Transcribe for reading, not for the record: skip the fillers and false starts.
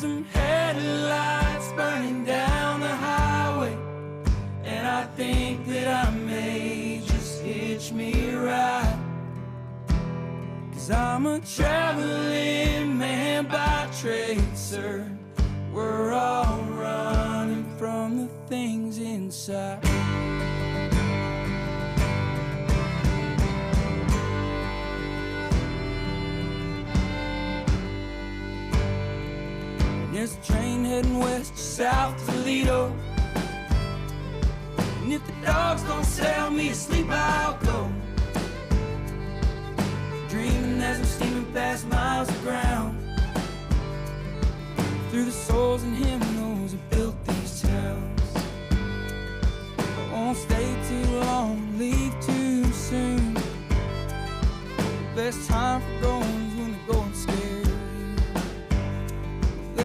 some headlights burning down the highway, and I think that I may just hitch me a ride. 'Cause I'm a traveling man by trade, sir. We're all running from the things inside. There's a train heading west to South Toledo, and if the dogs don't sell me to sleep, I'll go. Dreaming as I'm steaming past miles of ground, through the souls and hymnals that built these towns. I won't stay too long, leave too soon. The best time for going